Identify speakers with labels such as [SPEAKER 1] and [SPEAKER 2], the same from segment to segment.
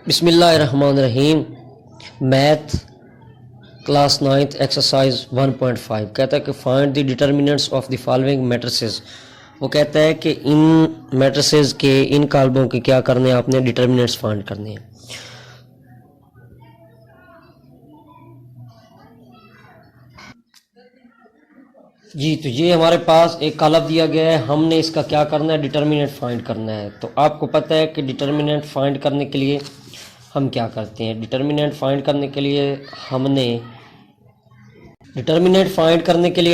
[SPEAKER 1] बिस्मिल्लाहिर्रहमानिर्रहीम। Math class 9th exercise 1.5 कहता है कि find the determinants of the following matrices. वो कहता है कि इन मैट्रिसेस के इन कॉलमों के क्या करने हैं, आपने डिटर्मिनेंट्स फाइंड करने हैं। जी, तो ये हमारे पास एक कॉलम दिया गया है, हमने इसका क्या करना है, डिटर्मिनेंट फाइंड करना है। तो आपको पता है कि डिटर्मिनेंट फाइंड करने के लिए हम क्या करते हैं। डिटर्मिनेंट फाइंड करने के लिए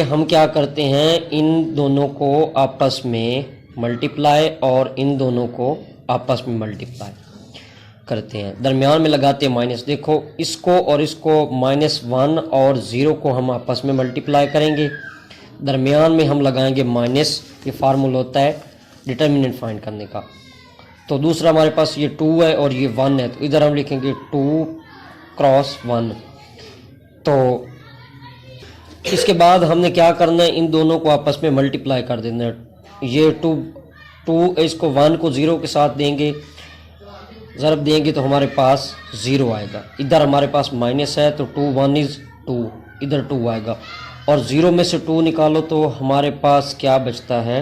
[SPEAKER 1] हम क्या करते हैं, इन दोनों को आपस में मल्टीप्लाई और इन दोनों को आपस में मल्टीप्लाई करते हैं, दरमियान में लगाते हैं माइनस। देखो, इसको और इसको -1 और 0 को हम आपस में मल्टीप्लाई करेंगे, दरमियान में हम लगाएंगे माइनस। ये फार्मूला होता है डिटर्मिनेंट फाइंड करने का। तो दूसरा हमारे पास ये 2 है और ये 1 है, तो इधर हम लिखेंगे 2 क्रॉस 1। तो इसके बाद हमने क्या करना है, इन दोनों को आपस में मल्टीप्लाई कर देना है। ये 2 इसको 1 को 0 के साथ देंगे, ज़रब देंगे तो हमारे पास 0 आएगा। इधर हमारे पास माइनस है तो 2 1 इज़ 2, इधर 2 आएगा। और 0 में से 2 निकालो तो हमारे पास क्या बचता है,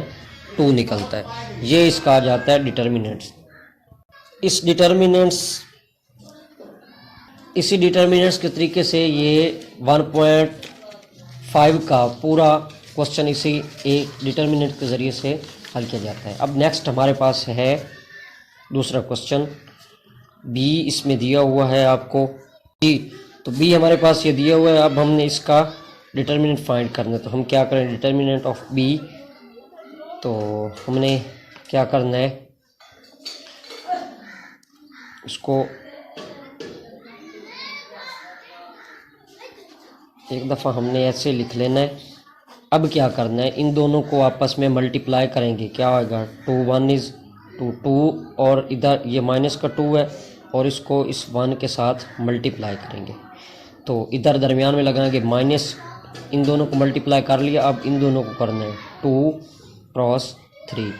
[SPEAKER 1] 2 निकलता है। ये इसका आ जाता है डिटर्मिनेंट्स। इसी डिटर्मिनेंट्स के तरीके से ये 1.5 का पूरा क्वेश्चन इसी एक डिटर्मिनेंट के ज़रिए से हल किया जाता है। अब नेक्स्ट हमारे पास है दूसरा क्वेश्चन बी, इसमें दिया हुआ है आपको बी। तो बी हमारे पास ये दिया हुआ है। अब हमने इसका डिटर्मिनेंट फाइंड करना है, तो हम क्या करें, डिटर्मिनेंट ऑफ बी। तो हमने क्या करना है, इसको एक दफ़ा हमने ऐसे लिख लेना है। अब क्या करना है, इन दोनों को आपस में मल्टीप्लाई करेंगे, क्या होगा, 2 1 इज़ 2 और इधर ये माइनस का 2 है और इसको इस 1 के साथ मल्टीप्लाई करेंगे। तो इधर दरमियान में लगाएंगे माइनस, इन दोनों को मल्टीप्लाई कर लिया। अब इन दोनों को करना है 2 क्रॉस 3।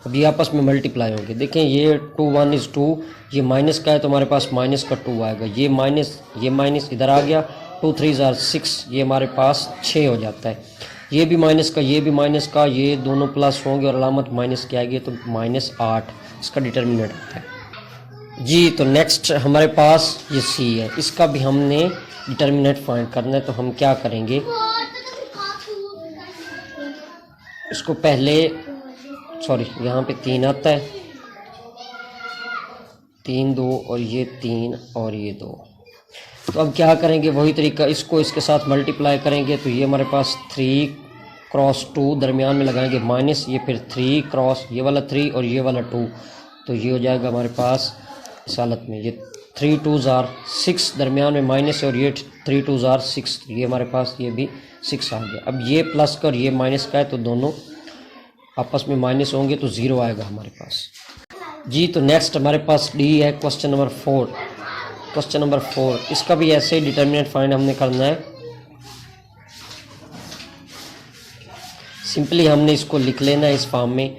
[SPEAKER 1] अब ये आपस में मल्टीप्लाई होंगे। देखें, ये 2 1 इज़ 2, ये माइनस का है तो हमारे पास माइनस का 2 आएगा। ये माइनस इधर आ गया, 2 3 ज़ार 6, ये हमारे पास 6 हो जाता है। ये भी माइनस का, ये भी माइनस का, ये दोनों प्लस होंगे और अलामत माइनस की आएगी, तो -8 इसका डिटर्मिनेंट होता है। जी, तो नेक्स्ट हमारे पास ये सी है, इसका भी हमने डिटर्मिनेंट फाइंड करना है। तो हम क्या करेंगे, इसको पहले यहाँ पे 3 आता है, 3 2 और ये 3 और ये 2। तो अब क्या करेंगे, वही तरीका, इसको इसके साथ मल्टीप्लाई करेंगे। तो ये हमारे पास 3 क्रॉस 2, दरमियान में लगाएंगे माइनस, ये फिर 3 क्रॉस ये वाला 3 और ये वाला 2। तो ये हो जाएगा हमारे पास इस हालत में, ये 3 2 ज़ार 6, दरमियान में माइनस है और ये 3 2 ज़ार 6, ये हमारे पास ये भी 6 आ गया। अब ये प्लस का और ये माइनस का है, तो दोनों आपस में माइनस होंगे तो 0 आएगा हमारे पास। जी, तो नेक्स्ट हमारे पास डी है, क्वेश्चन नंबर 4। इसका भी ऐसे ही डिटर्मिनेंट फाइंड हमने करना है। सिंपली हमने इसको लिख लेना है इस फॉर्म में।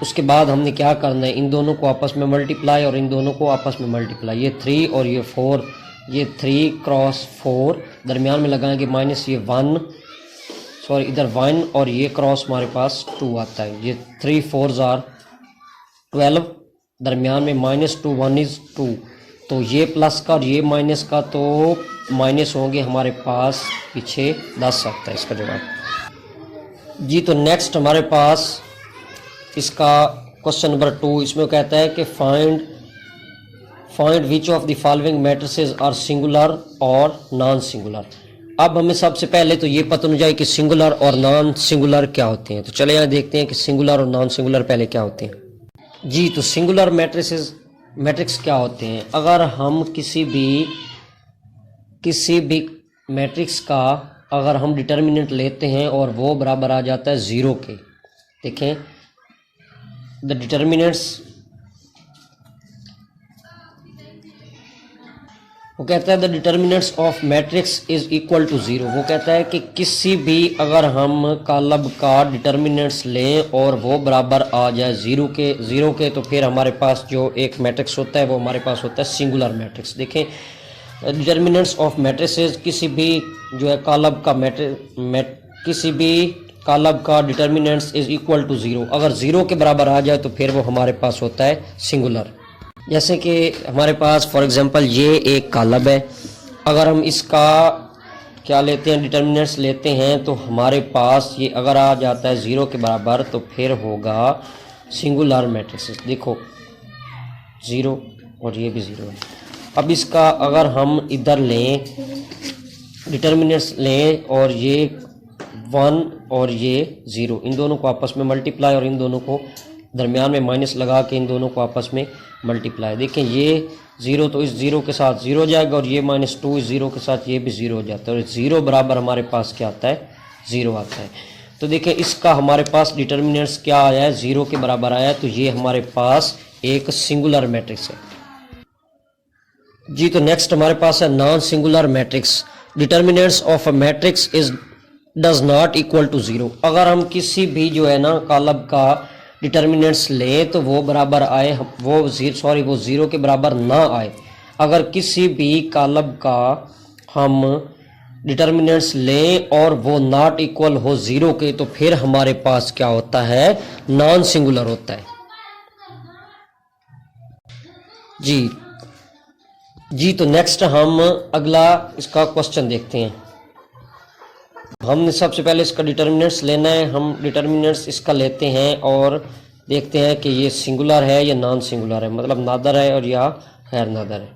[SPEAKER 1] उसके बाद हमने क्या करना है, इन दोनों को आपस में मल्टीप्लाई और इन दोनों को आपस में मल्टीप्लाई, ये 3 और ये 4, ये 3 क्रॉस 4, दरमियान में लगाएंगे माइनस, ये 1 इधर 1 और ये क्रॉस हमारे पास 2 आता है। ये 3 4 ज़ार 12, दरमियान में -2 1 इज़ 2। तो ये प्लस का और ये माइनस का, तो माइनस होंगे हमारे पास पीछे 10 आता है इसका जवाब। जी, तो नेक्स्ट हमारे पास इसका क्वेश्चन नंबर 2, इसमें कहता है कि find which of the following matrices are singular और नॉन सिंगुलर। अब हमें सबसे पहले तो ये पता होना चाहिए कि सिंगुलर और नॉन सिंगुलर क्या होते हैं। तो चले यहाँ देखते हैं कि सिंगुलर और नॉन सिंगुलर पहले क्या होते हैं। जी, तो सिंगुलर मैट्रिक्स क्या होते हैं, अगर हम किसी भी मैट्रिक्स का अगर हम डिटर्मिनेंट लेते हैं और वो बराबर आ जाता है 0 के। देखें, द डिटर्मिनेंट्स वो कहता है the determinants of matrix is equal to zero. वो कहता है कि किसी भी अगर हम कॉलम का डिटर्मिनेंट्स लें और वो बराबर आ जाए ज़ीरो के तो फिर हमारे पास जो एक मैट्रिक्स होता है वो हमारे पास होता है सिंगुलर मैट्रिक्स। देखें डिटर्मिनेंट्स ऑफ मैट्रिसेस, किसी भी जो है कॉलम का किसी भी कॉलम का determinants is equal to zero, अगर ज़ीरो के बराबर आ जाए तो फिर वो हमारे पास होता है सिंगुलर। जैसे कि हमारे पास फॉर एग्जांपल ये एक कॉलम है, अगर हम इसका क्या लेते हैं डिटर्मिनेंट्स लेते हैं तो हमारे पास ये अगर आ जाता है ज़ीरो के बराबर तो फिर होगा सिंगुलर मैट्रिक्स। देखो ज़ीरो और ये भी ज़ीरो है। अब इसका अगर हम इधर लें डिटर्मिनेंट्स लें और ये 1 और ये 0, इन दोनों को आपस में मल्टीप्लाई और इन दोनों को दरमियान में माइनस लगा के इन दोनों को आपस में मल्टीप्लाई। देखें ये 0 तो इस 0 के साथ 0 हो जाएगा और ये -2 इस 0 के साथ ये भी 0 हो जाता है और 0 बराबर हमारे पास क्या आता है 0 आता है। तो देखें इसका हमारे पास डिटर्मिनेंट्स क्या आया है 0 के बराबर आया है, तो ये हमारे पास एक सिंगुलर मैट्रिक्स है जी। तो नेक्स्ट हमारे पास है non singular matrix. Determinants of a matrix is does not equal to zero. अगर हम किसी भी जो है ना कॉलम का डिटर्मिनेंट्स लें तो वो बराबर आए वो 0 के बराबर ना आए। अगर किसी भी कॉलम का हम डिटर्मिनेंट्स लें और वो नॉट इक्वल हो 0 के तो फिर हमारे पास क्या होता है नॉन सिंगुलर होता है जी। तो नेक्स्ट हम अगला इसका क्वेश्चन देखते हैं। हमने सबसे पहले इसका डिटर्मिनेंट्स लेना है। हम डिटर्मिनेंट्स इसका लेते हैं और देखते हैं कि ये सिंगुलर है या नॉन सिंगुलर है, मतलब नादर है और या गैर नादर है।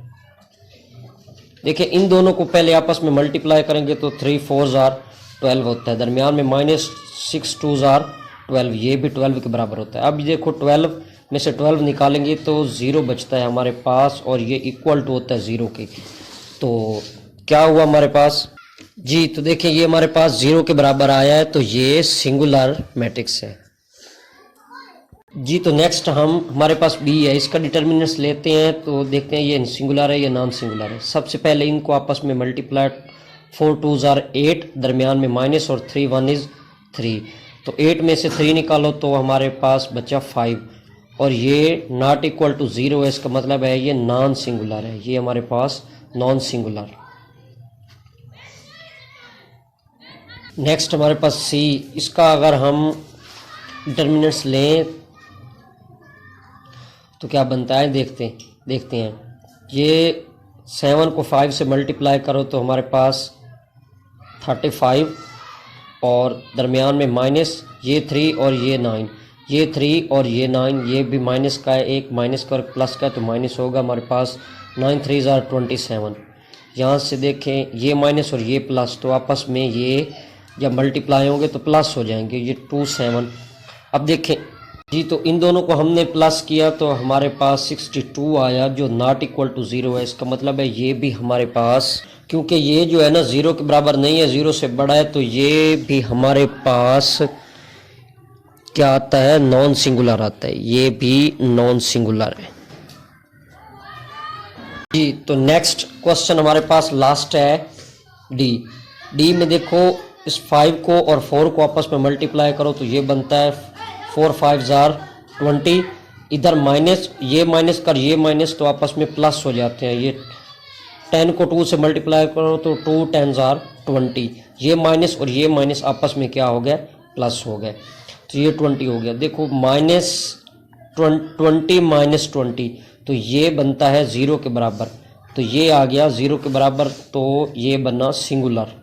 [SPEAKER 1] देखिए इन दोनों को पहले आपस में मल्टीप्लाई करेंगे तो 3 4 12 होता है, दरमियान में -6 2 12, ये भी 12 के बराबर होता है। अब देखो 12 में से 12 निकालेंगे तो 0 बचता है हमारे पास और ये इक्वल टू होता है 0 के। तो क्या हुआ हमारे पास जी, तो देखिए ये हमारे पास 0 के बराबर आया है, तो ये सिंगुलर मैट्रिक्स है जी। तो नेक्स्ट हमारे पास बी है, इसका डिटर्मिनेंट्स लेते हैं तो देखते हैं ये सिंगुलर है या नॉन सिंगुलर है। सबसे पहले इनको आपस में मल्टीप्लाई 4 2 8, दरमियान में माइनस और 3 1 इज 3, तो 8 में से 3 निकालो तो हमारे पास बचा 5 और ये नॉट इक्वल टू 0 है, इसका मतलब है ये नॉन सिंगुलर है, ये हमारे पास नॉन सिंगुलर। नेक्स्ट हमारे पास सी, इसका अगर हम डिटर्मिनेंट्स लें तो क्या बनता है देखते हैं। ये 7 को 5 से मल्टीप्लाई करो तो हमारे पास 35 और दरमियान में माइनस ये 3 और ये 9, ये 3 और ये 9, ये भी माइनस का है, एक माइनस का और प्लस का है तो माइनस होगा हमारे पास 9 3 27। यहाँ से देखें ये माइनस और ये प्लस, तो आपस में ये जब मल्टीप्लाई होंगे तो प्लस हो जाएंगे, ये 2 7। अब देखें जी, तो इन दोनों को हमने प्लस किया तो हमारे पास 62 आया जो नॉट इक्वल टू 0 है। इसका मतलब है ये भी हमारे पास, क्योंकि ये जो है ना 0 के बराबर नहीं है, 0 से बड़ा है, तो ये भी हमारे पास क्या आता है नॉन सिंगुलर आता है, ये भी नॉन सिंगुलर है जी। तो नेक्स्ट क्वेश्चन हमारे पास लास्ट है डी में देखो इस 5 को और 4 को आपस में मल्टीप्लाई करो तो ये बनता है 4 5 20, इधर माइनस, ये माइनस कर ये माइनस तो आपस में प्लस हो जाते हैं। ये 10 को 2 से मल्टीप्लाई करो तो 2 10 20, ये माइनस और ये माइनस आपस में क्या हो गया प्लस हो गया, तो ये 20 हो गया। देखो -20 -20 तो ये बनता है 0 के बराबर, तो ये आ गया 0 के बराबर, तो ये बना सिंगुलर।